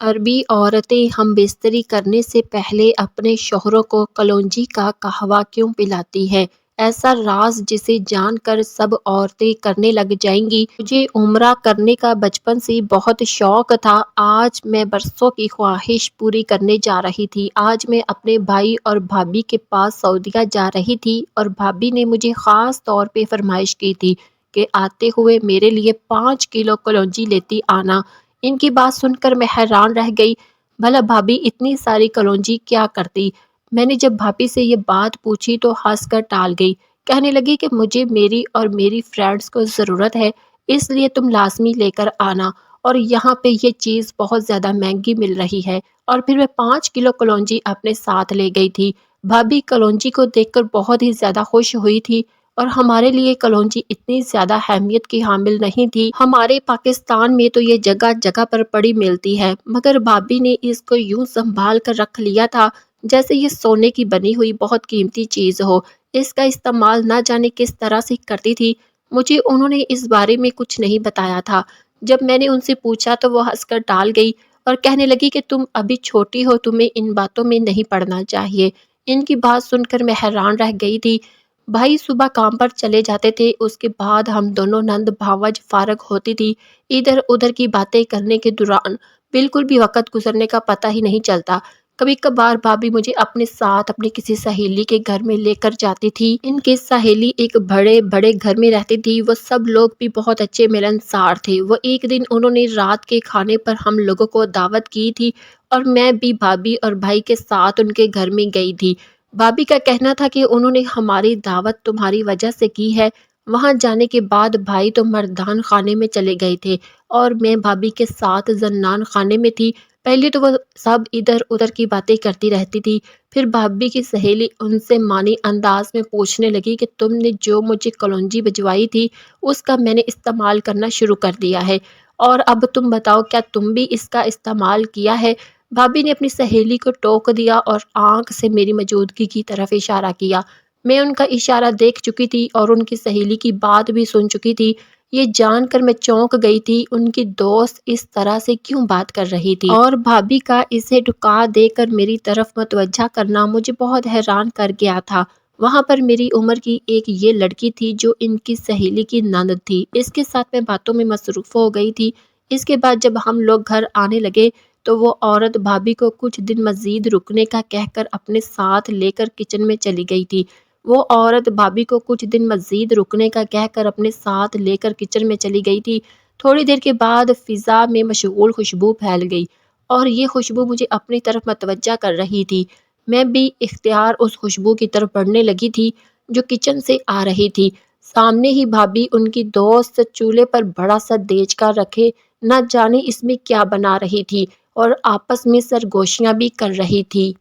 عربی عورتیں ہم بستری کرنے سے پہلے اپنے شوہروں کو کلونجی کا قہوہ کیوں پلاتی ہیں؟ ایسا راز جسے جان کر سب عورتیں کرنے لگ جائیں گی۔ مجھے عمرہ کرنے کا بچپن سے بہت شوق تھا۔ آج میں برسوں کی خواہش پوری کرنے جا رہی تھی۔ آج میں اپنے بھائی اور بھابھی کے پاس سعودیہ جا رہی تھی اور بھابھی نے مجھے خاص طور پہ فرمائش کی تھی کہ آتے ہوئے میرے لیے 5 کلو کلونجی لیتی آنا۔ ان کی بات سن کر میں حیران رہ گئی۔ بھلا بھابھی اتنی ساری کلونجی کیا کرتی؟ میں نے جب بھابھی سے یہ بات پوچھی تو ہنس کر ٹال گئی۔ کہنے لگی کہ مجھے میری اور میری فرینڈز کو ضرورت ہے، اس لیے تم لازمی لے کر آنا، اور یہاں پہ یہ چیز بہت زیادہ مہنگی مل رہی ہے۔ اور پھر میں 5 کلو کلونجی اپنے ساتھ لے گئی تھی۔ بھابھی کلونجی کو دیکھ کر بہت ہی زیادہ خوش ہوئی تھی، اور ہمارے لیے کلونجی اتنی زیادہ اہمیت کی حامل نہیں تھی۔ ہمارے پاکستان میں تو یہ جگہ جگہ پر پڑی ملتی ہے، مگر بھابھی نے اس کو یوں سنبھال کر رکھ لیا تھا جیسے یہ سونے کی بنی ہوئی بہت قیمتی چیز ہو۔ اس کا استعمال نہ جانے کس طرح سے کرتی تھی۔ مجھے انہوں نے اس بارے میں کچھ نہیں بتایا تھا۔ جب میں نے ان سے پوچھا تو وہ ہنس کر ٹال گئی اور کہنے لگی کہ تم ابھی چھوٹی ہو، تمہیں ان باتوں میں نہیں پڑنا چاہیے۔ ان کی بات سن کر میں حیران رہ گئی تھی۔ بھائی صبح کام پر چلے جاتے تھے، اس کے بعد ہم دونوں نند بھاوج فارغ ہوتی تھی۔ ادھر ادھر کی باتیں کرنے کے دوران بالکل بھی وقت گزرنے کا پتہ ہی نہیں چلتا۔ کبھی کبھار بھابھی مجھے اپنے ساتھ اپنی کسی سہیلی کے گھر میں لے کر جاتی تھی۔ ان کی سہیلی ایک بڑے بڑے گھر میں رہتی تھی۔ وہ سب لوگ بھی بہت اچھے ملنسار تھے۔ وہ ایک دن انہوں نے رات کے کھانے پر ہم لوگوں کو دعوت کی تھی اور میں بھی بھابھی اور بھائی کے ساتھ ان کے گھر میں گئی تھی۔ بھابھی کا کہنا تھا کہ انہوں نے ہماری دعوت تمہاری وجہ سے کی ہے۔ وہاں جانے کے بعد بھائی تو مردان خانے میں چلے گئے تھے اور میں بھابھی کے ساتھ زنان خانے میں تھی۔ پہلے تو وہ سب ادھر ادھر کی باتیں کرتی رہتی تھی، پھر بھابھی کی سہیلی ان سے مانی انداز میں پوچھنے لگی کہ تم نے جو مجھے کلونجی بھجوائی تھی اس کا میں نے استعمال کرنا شروع کر دیا ہے، اور اب تم بتاؤ کیا تم بھی اس کا استعمال کیا ہے؟ بھابھی نے اپنی سہیلی کو ٹوک دیا اور آنکھ سے میری موجودگی کی طرف اشارہ کیا۔ میں ان کا اشارہ دیکھ چکی تھی اور ان کی سہیلی کی بات بھی سن چکی تھی۔ یہ جان کر میں چونک گئی تھی ان کی دوست اس طرح سے کیوں بات کر رہی تھی، اور بھابھی کا اسے ٹھکا دے کر میری طرف متوجہ کرنا مجھے بہت حیران کر گیا تھا۔ وہاں پر میری عمر کی ایک یہ لڑکی تھی جو ان کی سہیلی کی نند تھی۔ اس کے ساتھ میں باتوں میں مصروف ہو گئی تھی۔ اس کے بعد جب ہم لوگ گھر آنے لگے تو وہ عورت بھابھی کو کچھ دن مزید رکنے کا کہہ کر اپنے ساتھ لے کر کچن میں چلی گئی تھی۔ وہ عورت بھابھی کو کچھ دن مزید رکنے کا کہہ کر اپنے ساتھ لے کر کچن میں چلی گئی تھی۔ تھوڑی دیر کے بعد فضا میں مشغول خوشبو پھیل گئی اور یہ خوشبو مجھے اپنی طرف متوجہ کر رہی تھی۔ میں بھی اختیار اس خوشبو کی طرف بڑھنے لگی تھی جو کچن سے آ رہی تھی۔ سامنے ہی بھابھی ان کی دوست چولہے پر بڑا سا دیچکا رکھے نہ جانے اس میں کیا بنا رہی تھی اور آپس میں سرگوشیاں بھی کر رہی تھی۔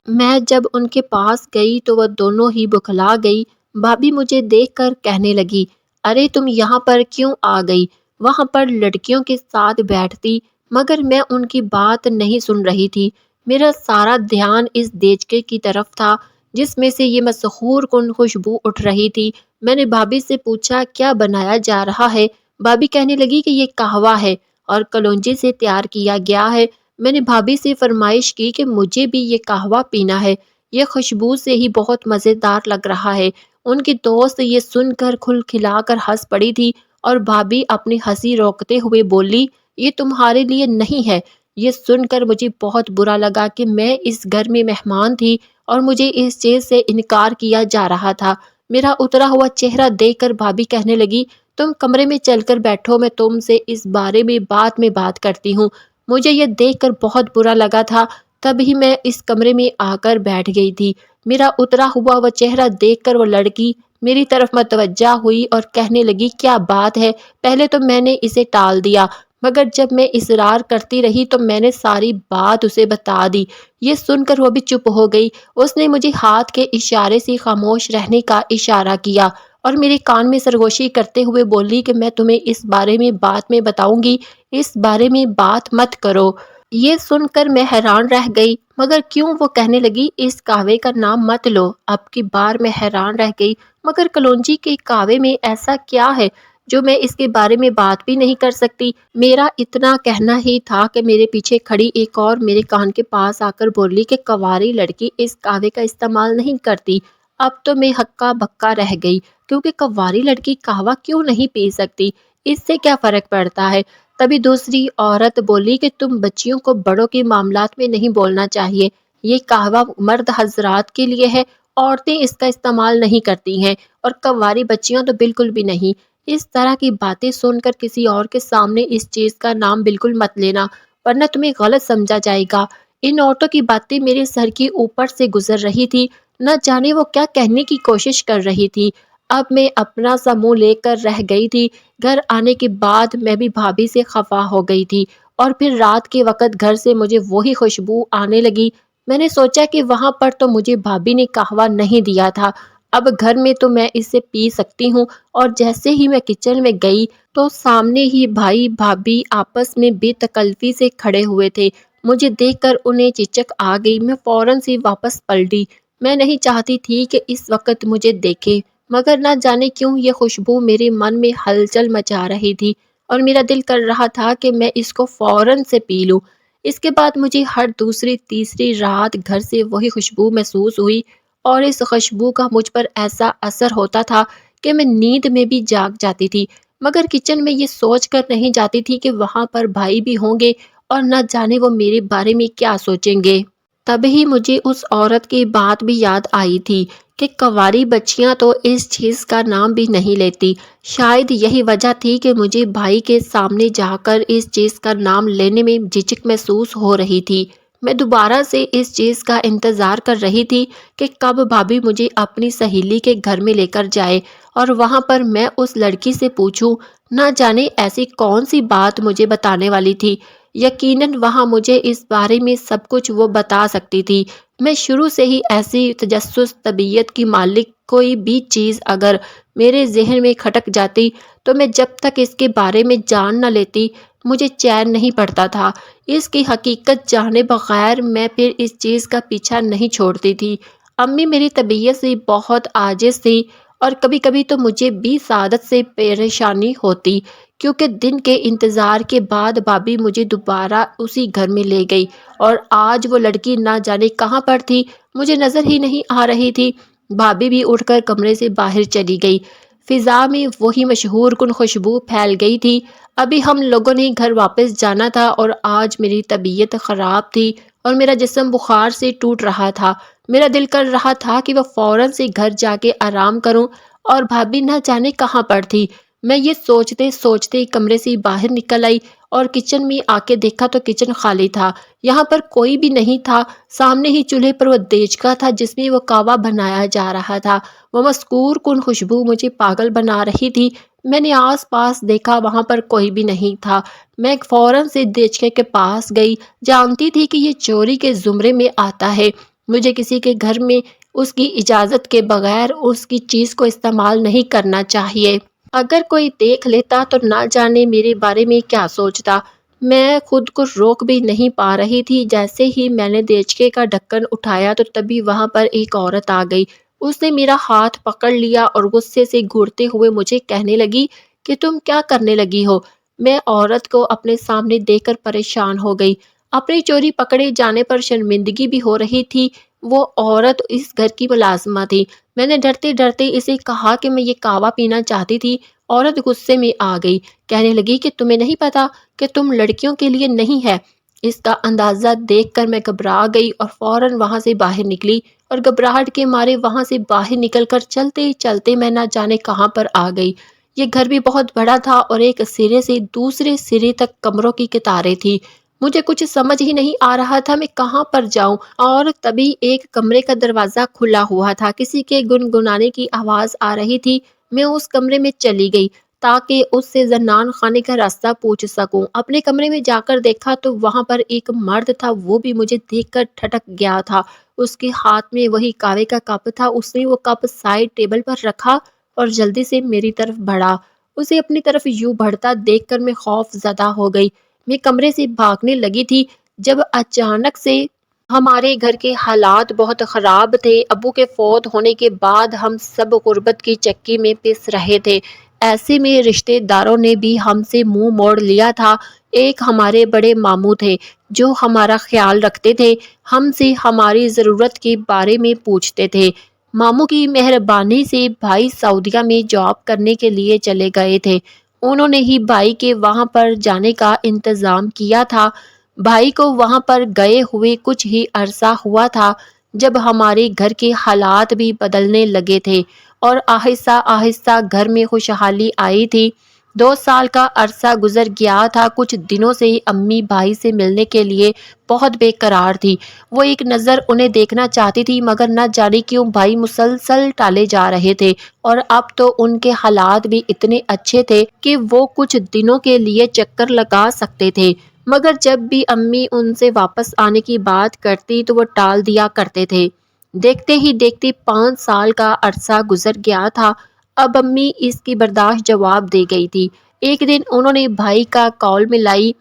میں جب ان کے پاس گئی تو وہ دونوں ہی بکھلا گئی۔ بھابھی مجھے دیکھ کر کہنے لگی، ارے تم یہاں پر کیوں آ گئی؟ وہاں پر لڑکیوں کے ساتھ بیٹھتی۔ مگر میں ان کی بات نہیں سن رہی تھی۔ میرا سارا دھیان اس دیچکے کی طرف تھا جس میں سے یہ مسحور کن خوشبو اٹھ رہی تھی۔ میں نے بھابھی سے پوچھا کیا بنایا جا رہا ہے؟ بھابھی کہنے لگی کہ یہ قہوہ ہے اور کلونجی سے تیار کیا گیا ہے۔ میں نے بھابھی سے فرمائش کی کہ مجھے بھی یہ قہوہ پینا ہے، یہ خوشبو سے ہی بہت مزیدار لگ رہا ہے۔ ان کی دوست یہ سن کر کھل کھلا کر ہنس پڑی تھی اور بھابھی اپنی ہنسی روکتے ہوئے بولی، یہ تمہارے لیے نہیں ہے۔ یہ سن کر مجھے بہت برا لگا کہ میں اس گھر میں مہمان تھی اور مجھے اس چیز سے انکار کیا جا رہا تھا۔ میرا اترا ہوا چہرہ دیکھ کر بھابھی کہنے لگی، تم کمرے میں چل کر بیٹھو، میں تم سے اس بارے میں بات کرتی ہوں۔ مجھے یہ دیکھ کر بہت برا لگا تھا، تبھی میں اس کمرے میں آ کر بیٹھ گئی تھی۔ میرا اترا ہوا وہ چہرہ دیکھ کر وہ لڑکی میری طرف متوجہ ہوئی اور کہنے لگی، کیا بات ہے؟ پہلے تو میں نے اسے ٹال دیا، مگر جب میں اصرار کرتی رہی تو میں نے ساری بات اسے بتا دی۔ یہ سن کر وہ بھی چپ ہو گئی۔ اس نے مجھے ہاتھ کے اشارے سے خاموش رہنے کا اشارہ کیا اور میرے کان میں سرگوشی کرتے ہوئے بولی کہ میں تمہیں اس بارے میں بعد میں بتاؤں گی، اس بارے میں بات مت کرو۔ یہ سن کر میں حیران رہ گئی، مگر کیوں؟ وہ کہنے لگی، اس قہوے کا نام مت لو۔ اب کی بار میں حیران رہ گئی، مگر کلونجی کے قہوے میں ایسا کیا ہے جو میں اس کے بارے میں بات بھی نہیں کر سکتی؟ میرا اتنا کہنا ہی تھا کہ میرے پیچھے کھڑی ایک اور میرے کان کے پاس آ کر بولی کہ کنواری لڑکی اس قہوے کا استعمال نہیں کرتی۔ اب تو میں ہکا بکا رہ گئی، کیونکہ کنواری لڑکی قہوہ کیوں نہیں پی سکتی؟ اس سے کیا فرق پڑتا ہے؟ تبھی دوسری عورت بولی کہ تم بچیوں کو بڑوں کے معاملات میں نہیں بولنا چاہیے، یہ قہوہ مرد حضرات کے لیے ہے، عورتیں اس کا استعمال نہیں کرتی ہیں، اور کنواری بچیاں تو بالکل بھی نہیں۔ اس طرح کی باتیں سن کر کسی اور کے سامنے اس چیز کا نام بالکل مت لینا، ورنہ تمہیں غلط سمجھا جائے گا۔ ان عورتوں کی باتیں میرے سر کے اوپر سے گزر رہی تھی، نہ جانے وہ کیا کہنے کی کوشش کر رہی تھی۔ اب میں اپنا سا منہ لے کر رہ گئی تھی۔ گھر آنے کے بعد میں بھی بھابھی سے خفا ہو گئی تھی، اور پھر رات کے وقت گھر سے مجھے وہی خوشبو آنے لگی۔ میں نے سوچا کہ وہاں پر تو مجھے بھابھی نے قہوہ نہیں دیا تھا، اب گھر میں تو میں اسے پی سکتی ہوں، اور جیسے ہی میں کچن میں گئی تو سامنے ہی بھائی بھابھی آپس میں بے تکلفی سے کھڑے ہوئے تھے۔ مجھے دیکھ کر انہیں چچک آ گئی۔ میں فوراً سے واپس پلٹی۔ میں نہیں چاہتی تھی کہ اس وقت مجھے دیکھے، مگر نہ جانے کیوں یہ خوشبو میرے من میں ہلچل مچا رہی تھی، اور میرا دل کر رہا تھا کہ میں اس کو فوراً سے پی لوں۔ اس کے بعد مجھے ہر دوسری تیسری رات گھر سے وہی خوشبو محسوس ہوئی، اور اس خوشبو کا مجھ پر ایسا اثر ہوتا تھا کہ میں نیند میں بھی جاگ جاتی تھی، مگر کچن میں یہ سوچ کر نہیں جاتی تھی کہ وہاں پر بھائی بھی ہوں گے، اور نہ جانے وہ میرے بارے میں کیا سوچیں گے۔ تبھی مجھے اس عورت کی بات بھی یاد آئی تھی کہ کنواری بچیاں تو اس چیز کا نام بھی نہیں لیتی۔ شاید یہی وجہ تھی کہ مجھے بھائی کے سامنے جا کر اس چیز کا نام لینے میں جھجک محسوس ہو رہی تھی۔ میں دوبارہ سے اس چیز کا انتظار کر رہی تھی کہ کب بھابھی مجھے اپنی سہیلی کے گھر میں لے کر جائے، اور وہاں پر میں اس لڑکی سے پوچھوں، نہ جانے ایسی کون سی بات مجھے بتانے والی تھی۔ یقیناً وہاں مجھے اس بارے میں سب کچھ وہ بتا سکتی تھی۔ میں شروع سے ہی ایسی تجسس طبیعت کی مالک، کوئی بھی چیز اگر میرے ذہن میں کھٹک جاتی تو میں جب تک اس کے بارے میں جان نہ لیتی مجھے چین نہیں پڑتا تھا۔ اس کی حقیقت جانے بغیر میں پھر اس چیز کا پیچھا نہیں چھوڑتی تھی۔ امی میری طبیعت سے بہت عاجز تھی، اور کبھی کبھی تو مجھے بھی سعادت سے پریشانی ہوتی، کیونکہ دن کے انتظار کے بعد بھابھی مجھے دوبارہ اسی گھر میں لے گئی، اور آج وہ لڑکی نہ جانے کہاں پر تھی، مجھے نظر ہی نہیں آ رہی تھی۔ بھابھی بھی اٹھ کر کمرے سے باہر چلی گئی۔ فضا میں وہی مشہور کن خوشبو پھیل گئی تھی۔ ابھی ہم لوگوں نے گھر واپس جانا تھا، اور آج میری طبیعت خراب تھی اور میرا جسم بخار سے ٹوٹ رہا تھا۔ میرا دل کر رہا تھا کہ وہ فوراً سے گھر جا کے آرام کروں، اور بھابھی نہ جانے کہاں پر تھی۔ میں یہ سوچتے سوچتے کمرے سے باہر نکل آئی، اور کچن میں آ کے دیکھا تو کچن خالی تھا، یہاں پر کوئی بھی نہیں تھا۔ سامنے ہی چولہے پر وہ دیچکا تھا جس میں وہ کعوہ بنایا جا رہا تھا۔ وہ مذکور کن خوشبو مجھے پاگل بنا رہی تھی۔ میں نے آس پاس دیکھا، وہاں پر کوئی بھی نہیں تھا۔ میں فوراً سے دیچکے کے پاس گئی، جانتی تھی کہ یہ چوری کے زمرے میں آتا ہے، مجھے کسی کے گھر میں اس کی اجازت کے بغیر اس کی چیز کو استعمال نہیں کرنا چاہیے۔ اگر کوئی دیکھ لیتا تو نہ جانے میرے بارے میں کیا سوچتا۔ میں خود کو روک بھی نہیں پا رہی تھی۔ جیسے ہی میں نے دیچکے کا ڈھکن اٹھایا تو تبھی وہاں پر ایک عورت آ گئی۔ اس نے میرا ہاتھ پکڑ لیا اور غصے سے گھورتے ہوئے مجھے کہنے لگی کہ تم کیا کرنے لگی ہو؟ میں عورت کو اپنے سامنے دیکھ کر پریشان ہو گئی۔ اپنی چوری پکڑے جانے پر شرمندگی بھی ہو رہی تھی۔ وہ عورت اس گھر کی ملازمہ تھی۔ میں نے ڈرتے ڈرتے اسے کہا کہ میں یہ قہوہ پینا چاہتی تھی۔ عورت غصے میں آ گئی، کہنے لگی کہ تمہیں نہیں پتا کہ تم لڑکیوں کے لیے نہیں ہے۔ اس کا اندازہ دیکھ کر میں گھبرا گئی اور فوراً وہاں سے باہر نکلی، اور گھبراہٹ کے مارے وہاں سے باہر نکل کر چلتے چلتے میں نہ جانے کہاں پر آ گئی۔ یہ گھر بھی بہت بڑا تھا، اور ایک سرے سے دوسرے سرے تک کمروں کی قطاریں تھی۔ مجھے کچھ سمجھ ہی نہیں آ رہا تھا میں کہاں پر جاؤں، اور تبھی ایک کمرے کا دروازہ کھلا ہوا تھا، کسی کے گنگنانے کی آواز آ رہی تھی۔ میں اس کمرے میں چلی گئی تاکہ اس سے زنان خانے کا راستہ پوچھ سکوں۔ اپنے کمرے میں جا کر دیکھا تو وہاں پر ایک مرد تھا، وہ بھی مجھے دیکھ کر ٹھٹک گیا تھا۔ اس کے ہاتھ میں وہی قہوے کا کپ تھا۔ اس نے وہ کپ سائڈ ٹیبل پر رکھا اور جلدی سے میری طرف بڑھا۔ اسے اپنی طرف یوں بڑھتا دیکھ کر میں خوف زدہ ہو گئی۔ میں کمرے سے بھاگنے لگی تھی جب اچانک سے ہمارے گھر کے حالات بہت خراب تھے۔ ابو کے فوت ہونے کے بعد ہم سب غربت کی چکی میں پس رہے تھے۔ ایسے میں رشتے داروں نے بھی ہم سے منہ موڑ لیا تھا۔ ایک ہمارے بڑے ماموں تھے جو ہمارا خیال رکھتے تھے، ہم سے ہماری ضرورت کے بارے میں پوچھتے تھے۔ ماموں کی مہربانی سے بھائی سعودیہ میں جاب کرنے کے لیے چلے گئے تھے۔ انہوں نے ہی بھائی کے وہاں پر جانے کا انتظام کیا تھا۔ بھائی کو وہاں پر گئے ہوئے کچھ ہی عرصہ ہوا تھا جب ہمارے گھر کے حالات بھی بدلنے لگے تھے اور آہستہ آہستہ گھر میں خوشحالی آئی تھی۔ 2 سال کا عرصہ گزر گیا تھا۔ کچھ دنوں سے امی بھائی سے ملنے کے لیے بہت بے قرار تھی۔ وہ ایک نظر انہیں دیکھنا چاہتی تھی مگر نہ جانے کیوں بھائی مسلسل ٹالے جا رہے تھے، اور اب تو ان کے حالات بھی اتنے اچھے تھے کہ وہ کچھ دنوں کے لیے چکر لگا سکتے تھے، مگر جب بھی امی ان سے واپس آنے کی بات کرتی تو وہ ٹال دیا کرتے تھے۔ دیکھتے ہی دیکھتے 5 سال کا عرصہ گزر گیا تھا۔ اب امی اس کی برداشت جواب دے گئی تھی۔ ایک دن انہوں نے بھائی کا کال ملائی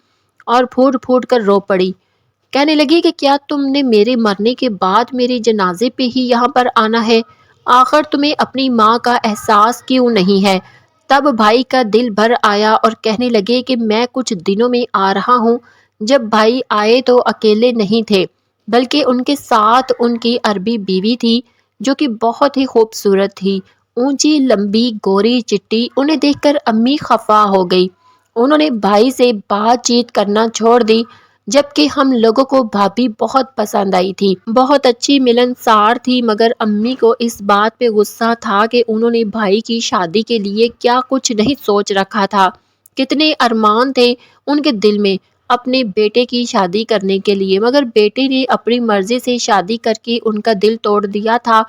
اور پھوٹ پھوٹ کر رو پڑی۔ کہنے لگی کہ کیا تم نے میرے مرنے کے بعد میرے جنازے پہ ہی یہاں پر آنا ہے؟ آخر تمہیں اپنی ماں کا احساس کیوں نہیں ہے؟ تب بھائی کا دل بھر آیا اور کہنے لگے کہ میں کچھ دنوں میں آ رہا ہوں۔ جب بھائی آئے تو اکیلے نہیں تھے بلکہ ان کے ساتھ ان کی عربی بیوی تھی جو کہ بہت ہی خوبصورت تھی، اونچی لمبی گوری چٹی۔ انہیں دیکھ کر امی خفا ہو گئی۔ انہوں نے بھائی سے بات چیت کرنا چھوڑ دی، جبکہ ہم لوگوں کو بھابھی بہت پسند آئی تھی، بہت اچھی ملنسار تھی، مگر امی کو اس بات پہ غصہ تھا کہ انہوں نے بھائی کی شادی کے لیے کیا کچھ نہیں سوچ رکھا تھا۔ کتنے ارمان تھے ان کے دل میں اپنے بیٹے کی شادی کرنے کے لیے، مگر بیٹے نے اپنی مرضی سے شادی کر کے ان کا دل توڑ دیا تھا۔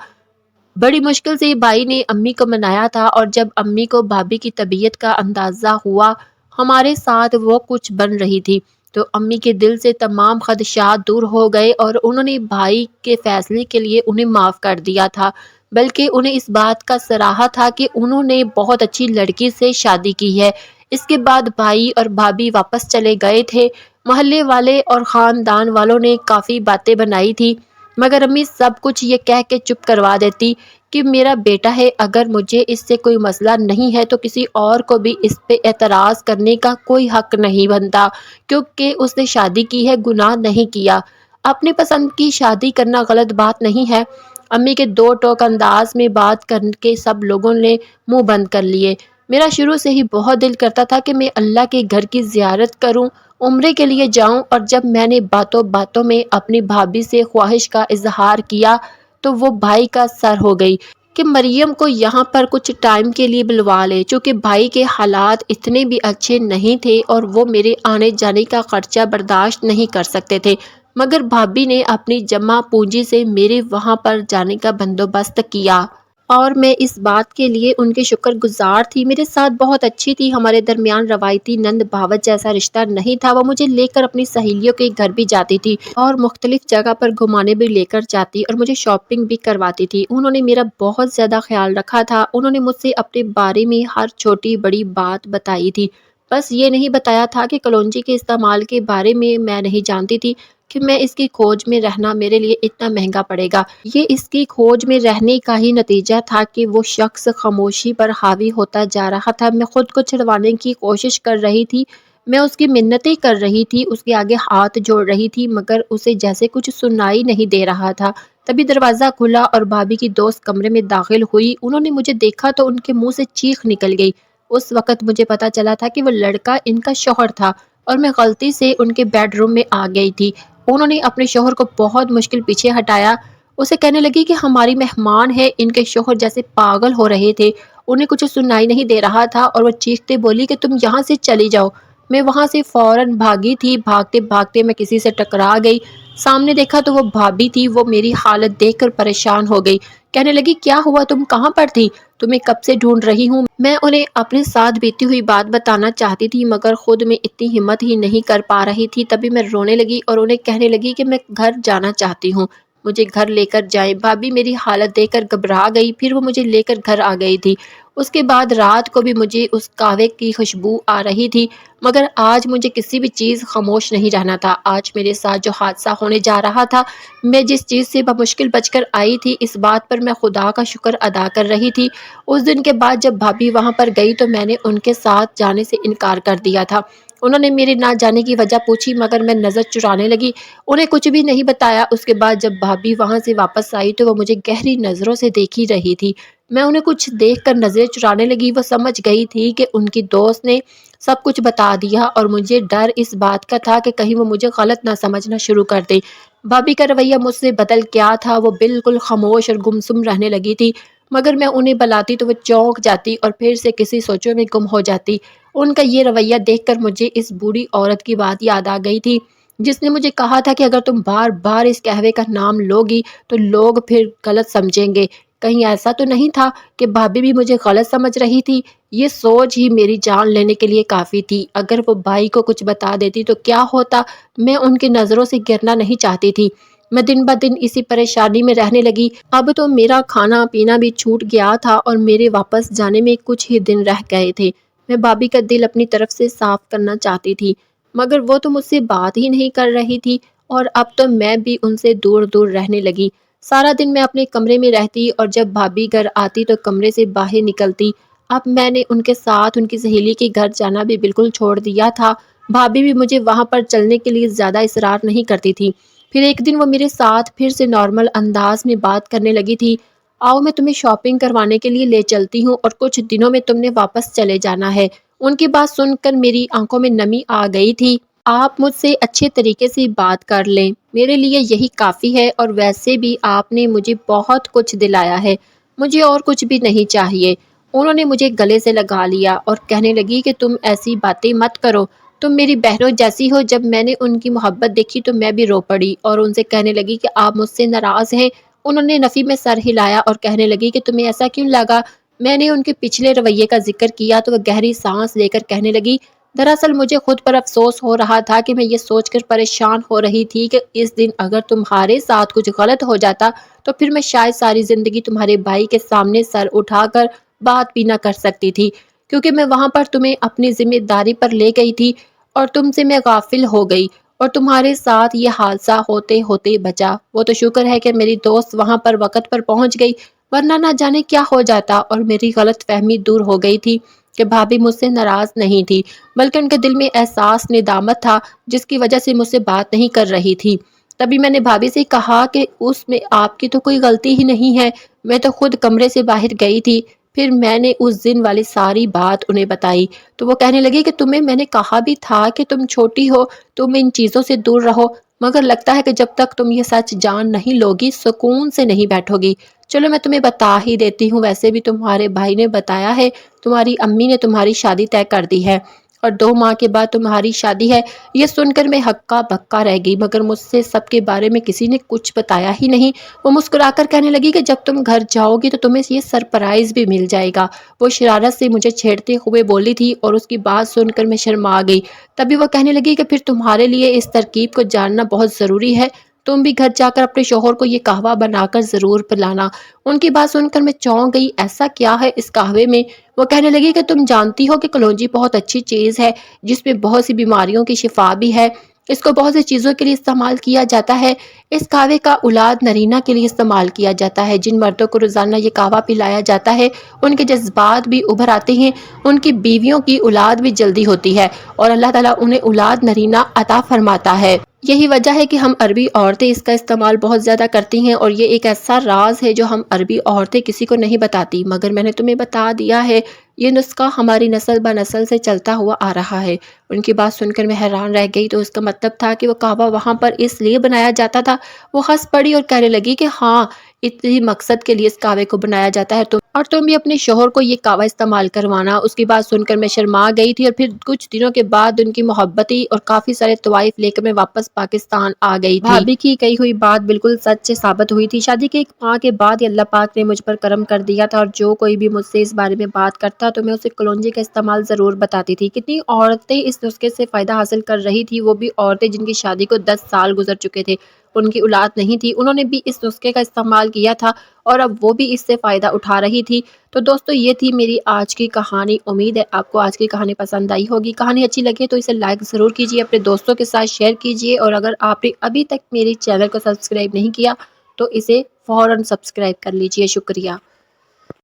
بڑی مشکل سے بھائی نے امی کو منایا تھا، اور جب امی کو بھابھی کی طبیعت کا اندازہ ہوا، ہمارے ساتھ وہ کچھ بن رہی تھی، تو امی کے دل سے تمام خدشات دور ہو گئے اور انہوں نے بھائی کے فیصلے کے لیے انہیں معاف کر دیا تھا، بلکہ انہیں اس بات کا سراہا تھا کہ انہوں نے بہت اچھی لڑکی سے شادی کی ہے۔ اس کے بعد بھائی اور بھابھی واپس چلے گئے تھے۔ محلے والے اور خاندان والوں نے کافی باتیں بنائی تھی، مگر امی سب کچھ یہ کہہ کے چپ کروا دیتی کہ میرا بیٹا ہے، اگر مجھے اس سے کوئی مسئلہ نہیں ہے تو کسی اور کو بھی اس پہ اعتراض کرنے کا کوئی حق نہیں بنتا، کیونکہ اس نے شادی کی ہے، گناہ نہیں کیا۔ اپنی پسند کی شادی کرنا غلط بات نہیں ہے۔ امی کے دو ٹوک انداز میں بات کر کے سب لوگوں نے منہ بند کر لیے۔ میرا شروع سے ہی بہت دل کرتا تھا کہ میں اللہ کے گھر کی زیارت کروں، عمرے کے لیے جاؤں، اور جب میں نے باتوں باتوں میں اپنی بھابھی سے خواہش کا اظہار کیا تو وہ بھائی کا سر ہو گئی کہ مریم کو یہاں پر کچھ ٹائم کے لیے بلوا لے، چونکہ بھائی کے حالات اتنے بھی اچھے نہیں تھے اور وہ میرے آنے جانے کا خرچہ برداشت نہیں کر سکتے تھے، مگر بھابھی نے اپنی جمع پونجی سے میرے وہاں پر جانے کا بندوبست کیا، اور میں اس بات کے لیے ان کے شکر گزار تھی۔ میرے ساتھ بہت اچھی تھی، ہمارے درمیان روایتی نند بھاوت جیسا رشتہ نہیں تھا۔ وہ مجھے لے کر اپنی سہیلیوں کے گھر بھی جاتی تھی اور مختلف جگہ پر گھمانے بھی لے کر جاتی اور مجھے شاپنگ بھی کرواتی تھی۔ انہوں نے میرا بہت زیادہ خیال رکھا تھا۔ انہوں نے مجھ سے اپنے بارے میں ہر چھوٹی بڑی بات بتائی تھی، بس یہ نہیں بتایا تھا کہ کلونجی کے استعمال کے بارے میں نہیں جانتی تھی کہ میں اس کی کھوج میں رہنا میرے لیے اتنا مہنگا پڑے گا۔ یہ اس کی کھوج میں رہنے کا ہی نتیجہ تھا کہ وہ شخص خاموشی پر حاوی ہوتا جا رہا تھا۔ میں خود کو چھڑوانے کی کوشش کر رہی تھی، میں اس کی منتیں کر رہی تھی، اس کے آگے ہاتھ جوڑ رہی تھی، مگر اسے جیسے کچھ سنائی نہیں دے رہا تھا۔ تبھی دروازہ کھلا اور بھابھی کی دوست کمرے میں داخل ہوئی۔ انہوں نے مجھے دیکھا تو ان کے منہ سے چیخ نکل گئی۔ اس وقت مجھے پتا چلا تھا کہ وہ لڑکا ان کا شوہر تھا اور میں غلطی سے ان کے بیڈ روم میں آ گئی تھی۔ انہوں نے اپنے شوہر کو بہت مشکل پیچھے ہٹایا۔ اسے کہنے لگی کہ ہماری مہمان ہے۔ ان کے شوہر جیسے پاگل ہو رہے تھے، انہیں کچھ سنائی نہیں دے رہا تھا اور وہ چیختے بولی کہ تم یہاں سے چلی جاؤ۔ میں وہاں سے فوراً بھاگی تھی۔ بھاگتے بھاگتے میں کسی سے ٹکرا گئی۔ سامنے دیکھا تو وہ بھابھی تھی۔ وہ میری حالت دیکھ کر پریشان ہو گئی، کہنے لگی کیا ہوا، تم کہاں پر تھی؟ تمہیں کب سے ڈھونڈ رہی ہوں۔ میں انہیں اپنے ساتھ بیتی ہوئی بات بتانا چاہتی تھی مگر خود میں اتنی ہمت ہی نہیں کر پا رہی تھی۔ تبھی میں رونے لگی اور انہیں کہنے لگی کہ میں گھر جانا چاہتی ہوں، مجھے گھر لے کر جائیں۔ بھابھی میری حالت دیکھ کر گھبرا گئی، پھر وہ مجھے لے کر گھر آ گئی تھی۔ اس کے بعد رات کو بھی مجھے اس قہوے کی خوشبو آ رہی تھی، مگر آج مجھے کسی بھی چیز خاموش نہیں رہنا تھا۔ آج میرے ساتھ جو حادثہ ہونے جا رہا تھا، میں جس چیز سے بمشکل بچ کر آئی تھی، اس بات پر میں خدا کا شکر ادا کر رہی تھی۔ اس دن کے بعد جب بھابھی وہاں پر گئی تو میں نے ان کے ساتھ جانے سے انکار کر دیا تھا۔ انہوں نے میرے نہ جانے کی وجہ پوچھی، مگر میں نظر چرانے لگی، انہیں کچھ بھی نہیں بتایا۔ اس کے بعد جب بھابھی وہاں سے واپس آئی تو وہ مجھے گہری نظروں سے دیکھ ہی رہی تھی۔ میں انہیں کچھ دیکھ کر نظریں چرانے لگی۔ وہ سمجھ گئی تھی کہ ان کی دوست نے سب کچھ بتا دیا، اور مجھے ڈر اس بات کا تھا کہ کہیں وہ مجھے غلط نہ سمجھنا شروع کر دے۔ بھابھی کا رویہ مجھ سے بدل گیا تھا، وہ بالکل خاموش اور گمسم رہنے لگی تھی، مگر میں انہیں بلاتی تو وہ چونک جاتی اور پھر سے کسی سوچوں میں گم ہو جاتی۔ ان کا یہ رویہ دیکھ کر مجھے اس بوڑھی عورت کی بات یاد آ گئی تھی، جس نے مجھے کہا تھا کہ اگر تم بار بار اس قہوے کا نام لوگی تو لوگ پھر غلط سمجھیں گے۔ کہیں ایسا تو نہیں تھا کہ بھابھی بھی مجھے غلط سمجھ رہی تھی؟ یہ سوچ ہی میری جان لینے کے لیے کافی تھی۔ اگر وہ بھائی کو کچھ بتا دیتی تو کیا ہوتا؟ میں ان کی نظروں سے گرنا نہیں چاہتی تھی۔ میں دن بدن اسی پریشانی میں رہنے لگی۔ اب تو میرا کھانا پینا بھی چھوٹ گیا تھا اور میرے واپس جانے میں کچھ ہی دن رہ گئے تھے۔ میں بھابھی کا دل اپنی طرف سے صاف کرنا چاہتی تھی، مگر وہ تو مجھ سے بات ہی نہیں کر رہی تھی، اور اب تو میں بھی ان سے دور دور رہنے لگی۔ سارا دن میں اپنے کمرے میں رہتی اور جب بھابھی گھر آتی تو کمرے سے باہر نکلتی۔ اب میں نے ان کے ساتھ ان کی سہیلی کے گھر جانا بھی بالکل چھوڑ دیا تھا۔ بھابھی بھی مجھے وہاں پر چلنے کے لیے زیادہ اصرار نہیں کرتی تھی۔ پھر ایک دن وہ میرے ساتھ پھر سے نارمل انداز میں بات کرنے لگی تھی۔ آؤ میں تمہیں شاپنگ کروانے کے لیے لے چلتی ہوں، اور کچھ دنوں میں تم نے واپس چلے جانا ہے۔ ان کی بات سن کر میری آنکھوں میں نمی آ گئی تھی۔ آپ مجھ سے اچھے طریقے سے بات کر لیں، میرے لیے یہی کافی ہے، اور ویسے بھی آپ نے مجھے بہت کچھ دلایا ہے، مجھے اور کچھ بھی نہیں چاہیے۔ انہوں نے مجھے گلے سے لگا لیا اور کہنے لگی کہ تم ایسی باتیں مت کرو، تم میری بہنوں جیسی ہو۔ جب میں نے ان کی محبت دیکھی تو میں بھی رو پڑی اور ان سے کہنے لگی کہ آپ مجھ سے ناراض ہیں۔ انہوں نے نفی میں سر ہلایا اور کہنے لگی کہ تمہیں ایسا کیوں لگا؟ میں نے ان کے پچھلے رویے کا ذکر کیا تو وہ گہری سانس لے کر کہنے لگی، دراصل مجھے خود پر افسوس ہو رہا تھا کہ میں یہ سوچ کر پریشان ہو رہی تھی کہ اس دن اگر تمہارے ساتھ کچھ غلط ہو جاتا تو پھر میں شاید ساری زندگی تمہارے بھائی کے سامنے سر اٹھا کر بات بھی نہ کر سکتی تھی، کیونکہ میں وہاں پر تمہیں اپنی ذمہ داری پر لے گئی تھی اور تم سے میں غافل ہو گئی، اور تمہارے ساتھ یہ حادثہ ہوتے ہوتے بچا۔ وہ تو شکر ہے کہ میری دوست وہاں پر وقت پر پہنچ گئی، ورنہ نہ جانے کیا ہو جاتا۔ اور میری غلط فہمی دور ہو گئی تھی کہ بھابھی مجھ سے ناراض نہیں تھی، بلکہ ان کے دل میں احساس ندامت تھا، جس کی وجہ سے مجھ سے بات نہیں کر رہی تھی۔ تبھی میں نے بھابھی سے کہا کہ اس میں آپ کی تو کوئی غلطی ہی نہیں ہے، میں تو خود کمرے سے باہر گئی تھی۔ پھر میں نے اس دن والی ساری بات انہیں بتائی تو وہ کہنے لگی کہ تمہیں میں نے کہا بھی تھا کہ تم چھوٹی ہو، تم ان چیزوں سے دور رہو، مگر لگتا ہے کہ جب تک تم یہ سچ جان نہیں لوگی سکون سے نہیں بیٹھو گی۔ چلو میں تمہیں بتا ہی دیتی ہوں، ویسے بھی تمہارے بھائی نے بتایا ہے، تمہاری امی نے تمہاری شادی طے کر دی ہے اور 2 ماہ کے بعد تمہاری شادی ہے۔ یہ سن کر میں ہکا بکا رہ گئی، مگر مجھ سے سب کے بارے میں کسی نے کچھ بتایا ہی نہیں۔ وہ مسکرا کر کہنے لگی کہ جب تم گھر جاؤ گی تو تمہیں یہ سرپرائز بھی مل جائے گا۔ وہ شرارت سے مجھے چھیڑتے ہوئے بولی تھی اور اس کی بات سن کر میں شرما گئی۔ تبھی وہ کہنے لگی کہ پھر تمہارے لیے اس ترکیب کو جاننا بہت ضروری ہے، تم بھی گھر جا کر اپنے شوہر کو یہ قہوہ بنا کر ضرور پلانا۔ ان کی بات سن کر میں چونک گئی، ایسا کیا ہے اس قہوے میں؟ وہ کہنے لگی کہ تم جانتی ہو کہ کلونجی بہت اچھی چیز ہے، جس میں بہت سی بیماریوں کی شفا بھی ہے، اس کو بہت سی چیزوں کے لیے استعمال کیا جاتا ہے۔ اس قہوے کا اولاد نرینہ کے لیے استعمال کیا جاتا ہے۔ جن مردوں کو روزانہ یہ قہوہ پلایا جاتا ہے ان کے جذبات بھی ابھر آتے ہیں، ان کی بیویوں کی اولاد بھی جلدی ہوتی ہے اور اللہ تعالیٰ انہیں اولاد نرینہ عطا فرماتا ہے۔ یہی وجہ ہے کہ ہم عربی عورتیں اس کا استعمال بہت زیادہ کرتی ہیں، اور یہ ایک ایسا راز ہے جو ہم عربی عورتیں کسی کو نہیں بتاتی، مگر میں نے تمہیں بتا دیا ہے۔ یہ نسخہ ہماری نسل بہ نسل سے چلتا ہوا آ رہا ہے۔ ان کی بات سن کر میں حیران رہ گئی، تو اس کا مطلب تھا کہ وہ قہوہ وہاں پر اس لیے بنایا جاتا تھا؟ وہ ہنس پڑی اور کہنے لگی کہ ہاں، اسی مقصد کے لیے اس قہوے کو بنایا جاتا ہے، اور تم بھی اپنے شوہر کو یہ قہوہ استعمال کروانا۔ اس کی بات سن کر میں شرما گئی تھی، اور پھر کچھ دنوں کے بعد ان کی محبتی اور کافی سارے طوائف لے کر میں واپس پاکستان آ گئی تھی۔ بھابھی کی کہی ہوئی بات بالکل سچ ثابت ہوئی تھی۔ شادی کے 1 ماہ کے بعد ہی اللہ پاک نے مجھ پر کرم کر دیا تھا، اور جو کوئی بھی مجھ سے اس بارے میں بات کرتا تو میں اسے کلونجی کا استعمال ضرور بتاتی تھی۔ کتنی عورتیں اس نسخے سے فائدہ حاصل کر رہی تھی، وہ بھی عورتیں جن کی شادی کو 10 سال گزر چکے تھے۔ ان کی اولاد نہیں تھی، انہوں نے بھی اس نسخے کا استعمال کیا تھا اور اب وہ بھی اس سے فائدہ اٹھا رہی تھی۔ تو دوستو یہ تھی میری آج کی کہانی۔ امید ہے آپ کو آج کی کہانی پسند آئی ہوگی۔ کہانی اچھی لگے تو اسے لائک ضرور کیجیے، اپنے دوستوں کے ساتھ شیئر کیجیے، اور اگر آپ نے ابھی تک میری چینل کو سبسکرائب نہیں کیا تو اسے فوراً سبسکرائب کر لیجیے۔ شکریہ۔